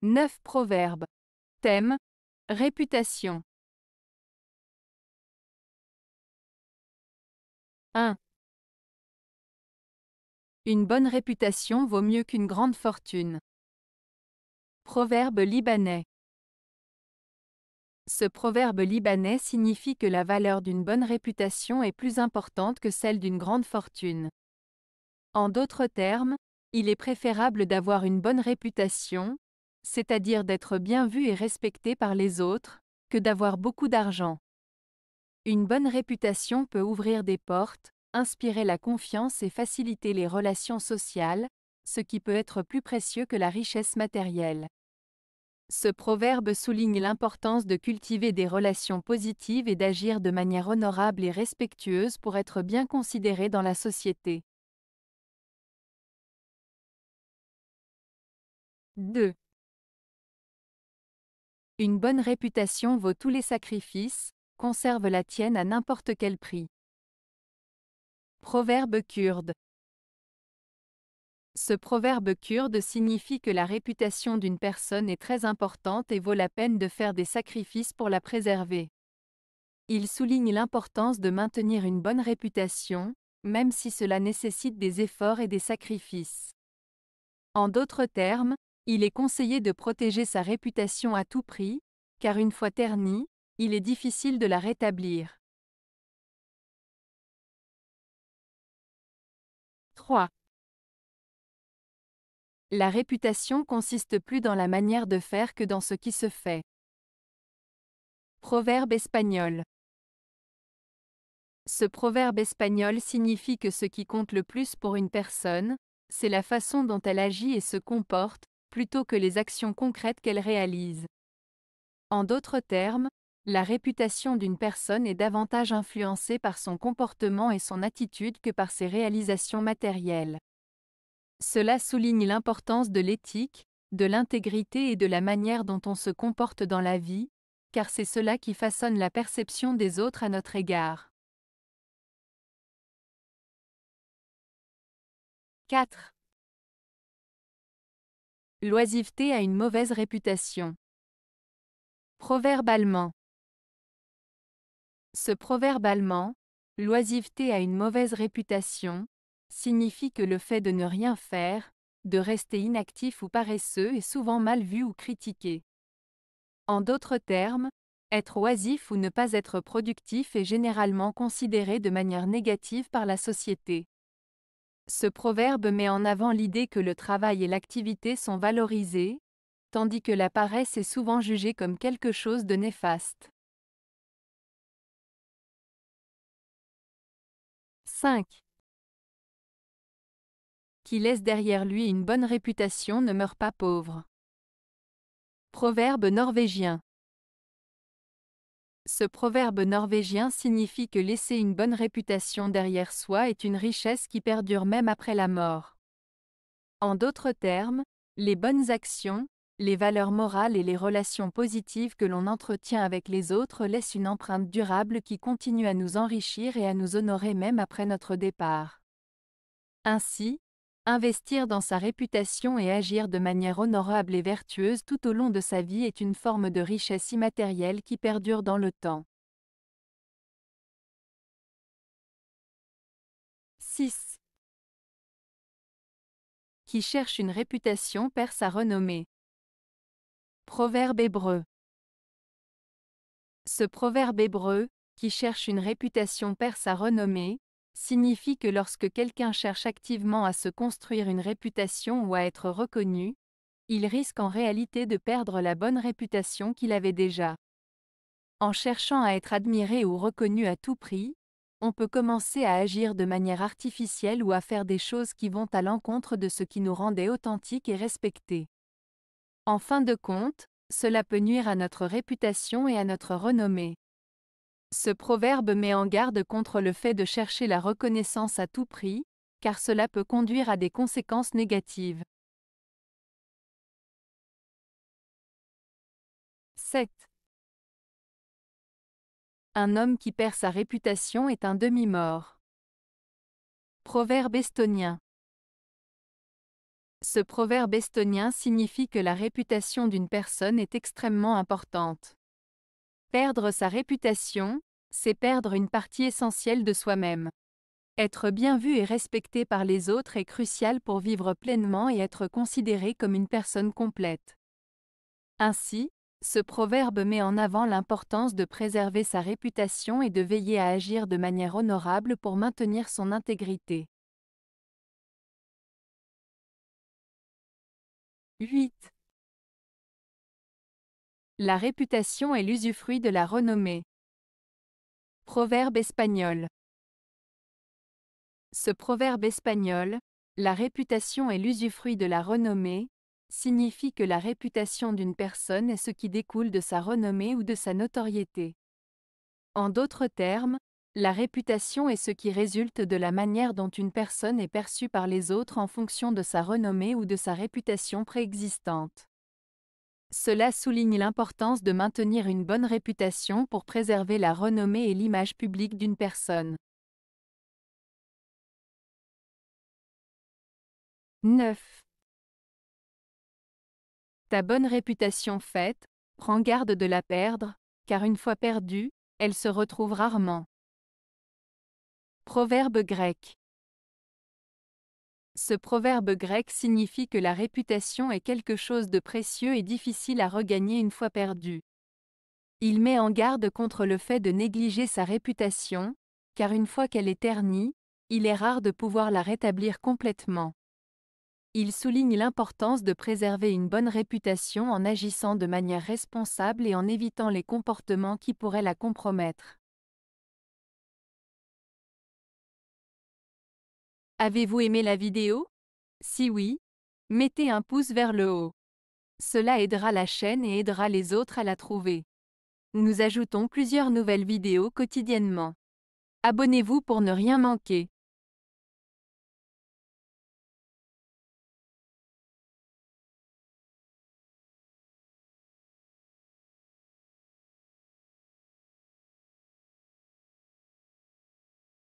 9 proverbes. Thème: réputation. 1. Une bonne réputation vaut mieux qu'une grande fortune. Proverbe libanais. Ce proverbe libanais signifie que la valeur d'une bonne réputation est plus importante que celle d'une grande fortune. En d'autres termes, il est préférable d'avoir une bonne réputation, c'est-à-dire d'être bien vu et respecté par les autres, que d'avoir beaucoup d'argent. Une bonne réputation peut ouvrir des portes, inspirer la confiance et faciliter les relations sociales, ce qui peut être plus précieux que la richesse matérielle. Ce proverbe souligne l'importance de cultiver des relations positives et d'agir de manière honorable et respectueuse pour être bien considéré dans la société. 2. Une bonne réputation vaut tous les sacrifices, conserve la tienne à n'importe quel prix. Proverbe kurde. Ce proverbe kurde signifie que la réputation d'une personne est très importante et vaut la peine de faire des sacrifices pour la préserver. Il souligne l'importance de maintenir une bonne réputation, même si cela nécessite des efforts et des sacrifices. En d'autres termes, il est conseillé de protéger sa réputation à tout prix, car une fois ternie, il est difficile de la rétablir. 3. La réputation consiste plus dans la manière de faire que dans ce qui se fait. Proverbe espagnol. Ce proverbe espagnol signifie que ce qui compte le plus pour une personne, c'est la façon dont elle agit et se comporte, plutôt que les actions concrètes qu'elle réalise. En d'autres termes, la réputation d'une personne est davantage influencée par son comportement et son attitude que par ses réalisations matérielles. Cela souligne l'importance de l'éthique, de l'intégrité et de la manière dont on se comporte dans la vie, car c'est cela qui façonne la perception des autres à notre égard. 4. L'oisiveté a une mauvaise réputation. Proverbe allemand. Ce proverbe allemand, l'oisiveté a une mauvaise réputation, signifie que le fait de ne rien faire, de rester inactif ou paresseux est souvent mal vu ou critiqué. En d'autres termes, être oisif ou ne pas être productif est généralement considéré de manière négative par la société. Ce proverbe met en avant l'idée que le travail et l'activité sont valorisés, tandis que la paresse est souvent jugée comme quelque chose de néfaste. 5. Qui laisse derrière lui une bonne réputation ne meurt pas pauvre. Proverbe norvégien. Ce proverbe norvégien signifie que laisser une bonne réputation derrière soi est une richesse qui perdure même après la mort. En d'autres termes, les bonnes actions, les valeurs morales et les relations positives que l'on entretient avec les autres laissent une empreinte durable qui continue à nous enrichir et à nous honorer même après notre départ. Ainsi, investir dans sa réputation et agir de manière honorable et vertueuse tout au long de sa vie est une forme de richesse immatérielle qui perdure dans le temps. 6. Qui cherche une réputation perd sa renommée. Proverbe hébreu. Ce proverbe hébreu, qui cherche une réputation perd sa renommée, signifie que lorsque quelqu'un cherche activement à se construire une réputation ou à être reconnu, il risque en réalité de perdre la bonne réputation qu'il avait déjà. En cherchant à être admiré ou reconnu à tout prix, on peut commencer à agir de manière artificielle ou à faire des choses qui vont à l'encontre de ce qui nous rendait authentiques et respectés. En fin de compte, cela peut nuire à notre réputation et à notre renommée. Ce proverbe met en garde contre le fait de chercher la reconnaissance à tout prix, car cela peut conduire à des conséquences négatives. 7. Un homme qui perd sa réputation est un demi-mort. Proverbe estonien. Ce proverbe estonien signifie que la réputation d'une personne est extrêmement importante. Perdre sa réputation, c'est perdre une partie essentielle de soi-même. Être bien vu et respecté par les autres est crucial pour vivre pleinement et être considéré comme une personne complète. Ainsi, ce proverbe met en avant l'importance de préserver sa réputation et de veiller à agir de manière honorable pour maintenir son intégrité. 8. La réputation est l'usufruit de la renommée. Proverbe espagnol. Ce proverbe espagnol, la réputation est l'usufruit de la renommée, signifie que la réputation d'une personne est ce qui découle de sa renommée ou de sa notoriété. En d'autres termes, la réputation est ce qui résulte de la manière dont une personne est perçue par les autres en fonction de sa renommée ou de sa réputation préexistante. Cela souligne l'importance de maintenir une bonne réputation pour préserver la renommée et l'image publique d'une personne. 9. Ta bonne réputation faite, prends garde de la perdre, car une fois perdue, elle se retrouve rarement. Proverbe grec. Ce proverbe grec signifie que la réputation est quelque chose de précieux et difficile à regagner une fois perdue. Il met en garde contre le fait de négliger sa réputation, car une fois qu'elle est ternie, il est rare de pouvoir la rétablir complètement. Il souligne l'importance de préserver une bonne réputation en agissant de manière responsable et en évitant les comportements qui pourraient la compromettre. Avez-vous aimé la vidéo? Si oui, mettez un pouce vers le haut. Cela aidera la chaîne et aidera les autres à la trouver. Nous ajoutons plusieurs nouvelles vidéos quotidiennement. Abonnez-vous pour ne rien manquer.